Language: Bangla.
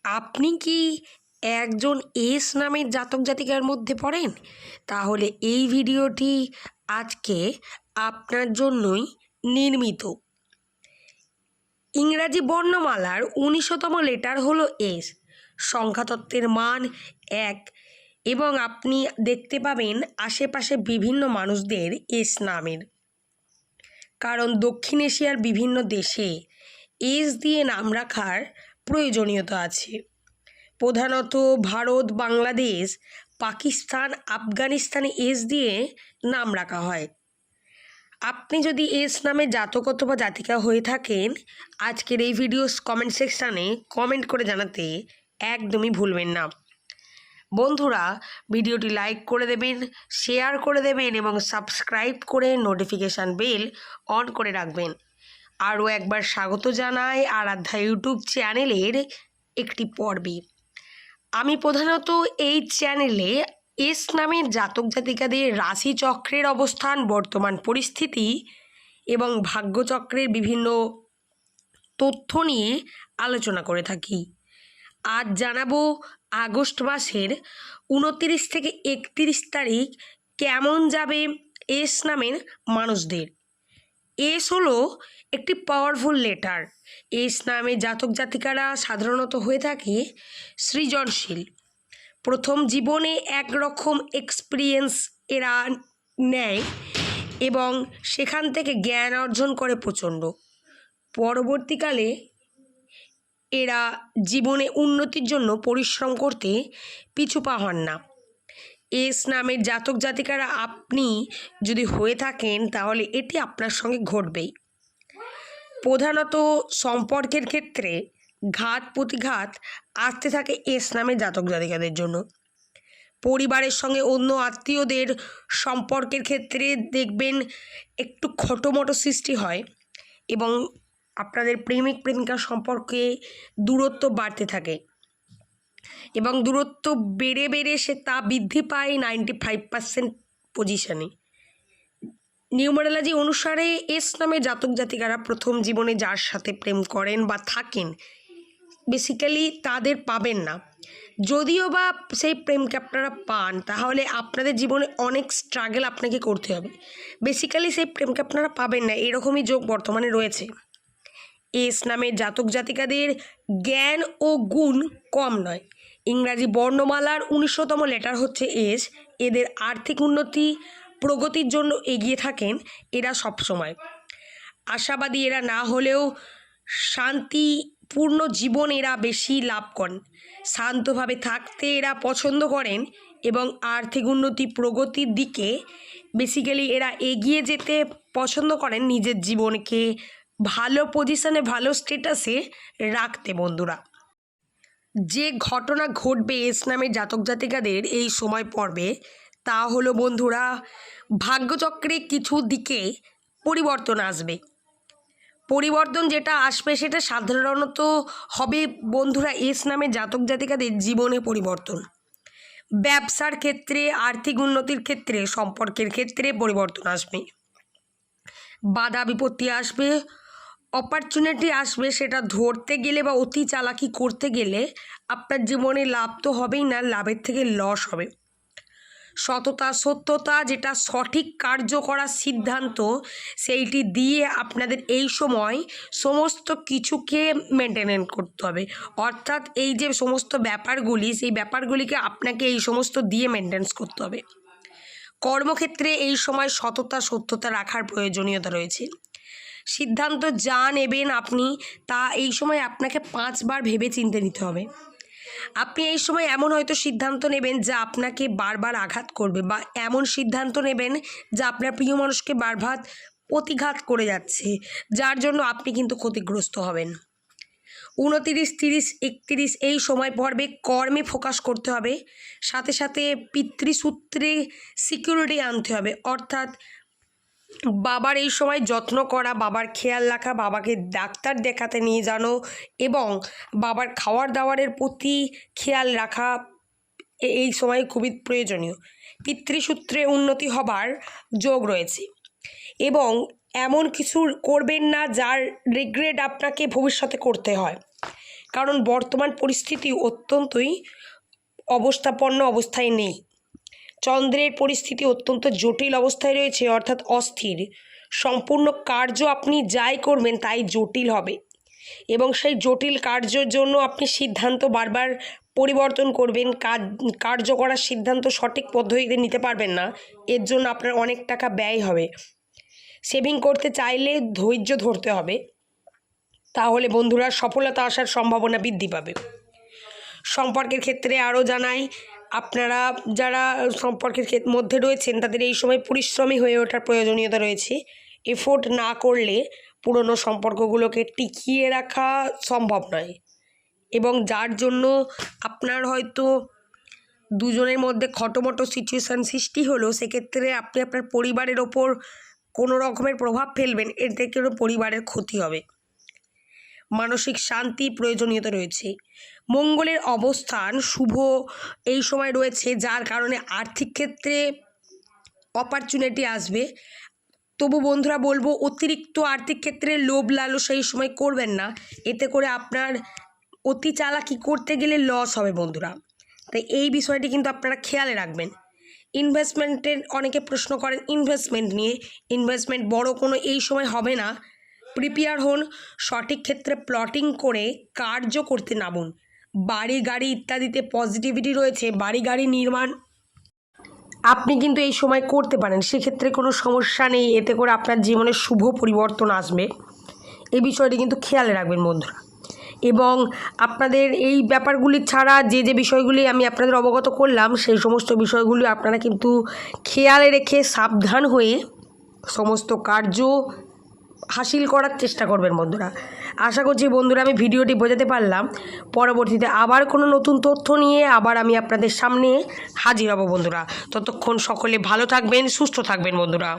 আপনি কি একজন এস নামের জাতক জাতিকার মধ্যে পড়েন? তাহলে এই ভিডিওটি আজকে আপনার জন্যই নির্মিত। ইংরাজি বর্ণমালার ১৯তম লেটার হলো এস। সংখ্যাতত্ত্বের মান ১ এবং আপনি দেখতে পাবেন আশেপাশে বিভিন্ন মানুষদের এস নামের। কারণ দক্ষিণ এশিয়ার বিভিন্ন দেশে এস দিয়ে নাম রাখার প্রয়োজনীয়তা আছে। প্রধানত ভারত, বাংলাদেশ, পাকিস্তান, আফগানিস্তানে এস দিয়ে নাম রাখা হয়। আপনি যদি এস নামে জাতক অথবা জাতিকা হয়ে থাকেন, আজকের এই ভিডিও কমেন্ট সেকশানে কমেন্ট করে জানাতে একদমই ভুলবেন না। বন্ধুরা, ভিডিওটি লাইক করে দেবেন, শেয়ার করে দেবেন এবং সাবস্ক্রাইব করে নোটিফিকেশান বেল অন করে রাখবেন। আরও একবার স্বাগত জানাই আরাধ্যা ইউটিউব চ্যানেলের একটি পর্বে। আমি প্রধানত এই চ্যানেলে এস নামের জাতক জাতিকাদের রাশিচক্রের অবস্থান, বর্তমান পরিস্থিতি এবং ভাগ্যচক্রের বিভিন্ন তথ্য নিয়ে আলোচনা করে থাকি। আজ জানাবো আগস্ট মাসের ২৯ থেকে ৩১ তারিখ কেমন যাবে এস নামের মানুষদের। এস হলো একটি পাওয়ারফুল লেটার। এস নামে জাতক জাতিকারা সাধারণত হয়ে থাকে সৃজনশীল। প্রথম জীবনে একরকম এক্সপিরিয়েন্স এরা নেয় এবং সেখান থেকে জ্ঞান অর্জন করে প্রচণ্ড। পরবর্তীকালে এরা জীবনে উন্নতির জন্য পরিশ্রম করতে পিছুপা হন না। এস নামের জাতক জাতিকারা আপনি যদি হয়ে থাকেন তাহলে এটি আপনার সঙ্গে ঘটবেই। প্রধানত সম্পর্কের ক্ষেত্রে ঘাত প্রতিঘাত আসতে থাকে এস নামের জাতক জাতিকাদের জন্য। পরিবারের সঙ্গে অন্য আত্মীয়দের সম্পর্কের ক্ষেত্রে দেখবেন একটু খটোমটো সৃষ্টি হয় এবং আপনাদের প্রেমিক প্রেমিকার সম্পর্কে দূরত্ব বাড়তে থাকে এবং দূরত্ব বেড়ে বেড়ে তা বৃদ্ধি পায় 95% পজিশনে। নিউমারোলজি অনুসারে এস নামে জাতক জাতিকারা প্রথম জীবনে যার সাথে প্রেম করেন বা থাকেন, বেসিক্যালি তাদের পাবেন না। যদিও বা সেই প্রেমকে আপনারা পান, তাহলে আপনাদের জীবনে অনেক স্ট্রাগল আপনাকে করতে হবে। বেসিক্যালি সেই প্রেমকে আপনারা পাবেন না, এরকমই যোগ বর্তমানে রয়েছে। এস নামের জাতক জাতিকাদের জ্ঞান ও গুণ কম নয়। ইংরাজি বর্ণমালার ১৯তম লেটার হচ্ছে এস। এদের আর্থিক উন্নতি প্রগতির জন্য এগিয়ে থাকেন এরা সবসময়। আশাবাদী এরা না হলেও শান্তিপূর্ণ জীবন এরা বেশি লাভ করেন। শান্তভাবে থাকতে এরা পছন্দ করেন এবং আর্থিক উন্নতি প্রগতির দিকে বেসিক্যালি এরা এগিয়ে যেতে পছন্দ করেন, নিজের জীবনকে ভালো পজিশনে, ভালো স্ট্যাটাসে রাখতে। বন্ধুরা, যে ঘটনা ঘটবে এস নামের জাতক জাতিকাদের এই সময় পর্বে, তা হলো বন্ধুরা, ভাগ্যচক্রে কিছু দিকে পরিবর্তন আসবে। পরিবর্তন যেটা আসবে সেটা সাধারণত হবে বন্ধুরা এস নামের জাতক জাতিকাদের জীবনে পরিবর্তন। ব্যবসার ক্ষেত্রে, আর্থিক উন্নতির ক্ষেত্রে, সম্পর্কের ক্ষেত্রে পরিবর্তন আসবে। বাধা বিপত্তি আসবে, অপরচুনিটি আসবে। সেটা ধরতে গেলে বা অতি চালাকি করতে গেলে আপনার জীবনে লাভ তো হবেই না, লাভের থেকে লস হবে। সততা, সত্যতা, যেটা সঠিক কার্য করার সিদ্ধান্ত, সেইটি দিয়ে আপনাদের এই সময় সমস্ত কিছুকে মেনটেন করতে হবে। অর্থাৎ এই যে সমস্ত ব্যাপারগুলি, সেই ব্যাপারগুলিকে আপনাকে এই সমস্ত দিয়ে মেনটেন করতে হবে। কর্মক্ষেত্রে এই সময় সততা, সত্যতা রাখার প্রয়োজনীয়তা রয়েছে। সিদ্ধান্ত যা নেবেন আপনি, তা এই সময় আপনাকে 5 বার ভেবে চিন্তে নিতে হবে। আপনি এই সময় এমন হয়তো সিদ্ধান্ত নেবেন যা আপনাকে বারবার আঘাত করবে, বা এমন সিদ্ধান্ত নেবেন যা আপনার প্রিয় মানুষকে বারবার প্রতিঘাত করে যাচ্ছে, যার জন্য আপনি কিন্তু ক্ষতিগ্রস্ত হবেন। 29, 30, 31 এই সময় পর্বে কর্মে ফোকাস করতে হবে। সাথে সাথে পিতৃসূত্রে সিকিউরিটি আনতে হবে। অর্থাৎ বাবার এই সময় যত্ন করা, বাবার খেয়াল রাখা, বাবাকে ডাক্তার দেখাতে নিয়ে যানো এবং বাবার খাওয়ার দাওয়ারের প্রতি খেয়াল রাখা এই সময় খুবই প্রয়োজনীয়। পিতৃসূত্রে উন্নতি হবার যোগ রয়েছে এবং এমন কিছু করবেন না যার রিগ্রেট আপনাকে ভবিষ্যতে করতে হয়। কারণ বর্তমান পরিস্থিতি অত্যন্তই অবস্থাপন্ন অবস্থায় নেই। চন্দ্রের পরিস্থিতি অত্যন্ত জটিল অবস্থায় রয়েছে, অর্থাৎ অস্থির। সম্পূর্ণ কার্য আপনি যাই করবেন তাই জটিল হবে, এবং সেই জটিল কার্যের জন্য আপনি সিদ্ধান্ত বারবার পরিবর্তন করবেন। কার্য করার সিদ্ধান্ত সঠিক পদ্ধতিতে নিতে পারবেন না, এর জন্য আপনার অনেক টাকা ব্যয় হবে। সেভিং করতে চাইলে ধৈর্য ধরতে হবে, তাহলে বন্ধুরা সফলতা আসার সম্ভাবনা বৃদ্ধি পাবে। সম্পর্কের ক্ষেত্রে আরও জানাই, আপনারা যারা সম্পর্কের মধ্যে রয়েছেন তাদের এই সময় পরিশ্রমী হয়ে ওঠার প্রয়োজনীয়তা রয়েছে। এফোর্ট না করলে পুরনো সম্পর্কগুলোকে টিকিয়ে রাখা সম্ভব নয়, এবং যার জন্য আপনার হয়তো দুজনের মধ্যে খটোমটো সিচুয়েশান সৃষ্টি হলো, সেক্ষেত্রে আপনি আপনার পরিবারের ওপর কোনো রকমের প্রভাব ফেলবেন, এর থেকে পরিবারের ক্ষতি হবে। মানসিক শান্তি প্রয়োজনীয়তা রয়েছে। মঙ্গলের অবস্থান শুভ এই সময় রয়েছে, যার কারণে আর্থিক ক্ষেত্রে অপরচুনিটি আসবে। তবু বন্ধুরা বলবো, অতিরিক্ত আর্থিক ক্ষেত্রে লোভ লালসা এই সময় করবেন না, এতে করে আপনার অতি চালাকি করতে গেলে লস হবে বন্ধুরা। তাই এই বিষয়টি কিন্তু আপনারা খেয়ালে রাখবেন। ইনভেস্টমেন্টের অনেকে প্রশ্ন করেন ইনভেস্টমেন্ট নিয়ে, ইনভেস্টমেন্ট বড় কোনো এই সময় হবে না। প্রিপেয়ার হন, সঠিক ক্ষেত্রে প্লটিং করে কার্য করতে নামুন। বাড়ি গাড়ি ইত্যাদিতে পজিটিভিটি রয়েছে, বাড়ি গাড়ি নির্মাণ আপনি কিন্তু এই সময় করতে পারেন, সেক্ষেত্রে কোনো সমস্যা নেই, এতে করে আপনার জীবনে শুভ পরিবর্তন আসবে। এই বিষয়টি কিন্তু খেয়াল রাখবেন বন্ধুরা। এবং আপনাদের এই ব্যাপারগুলি ছাড়া যে যে বিষয়গুলি আমি আপনাদের অবগত করলাম, সেই সমস্ত বিষয়গুলি আপনারা কিন্তু খেয়ালে রেখে সাবধান হয়ে সমস্ত কার্য হাসিল করার চেষ্টা করবেন বন্ধুরা। আশা করছি বন্ধুরা আমি ভিডিওটি বোঝাতে পারলাম। পরবর্তীতে আবার কোনো নতুন তথ্য নিয়ে আবার আমি আপনাদের সামনে হাজির হব বন্ধুরা। ততক্ষণ সকলে ভালো থাকবেন, সুস্থ থাকবেন বন্ধুরা।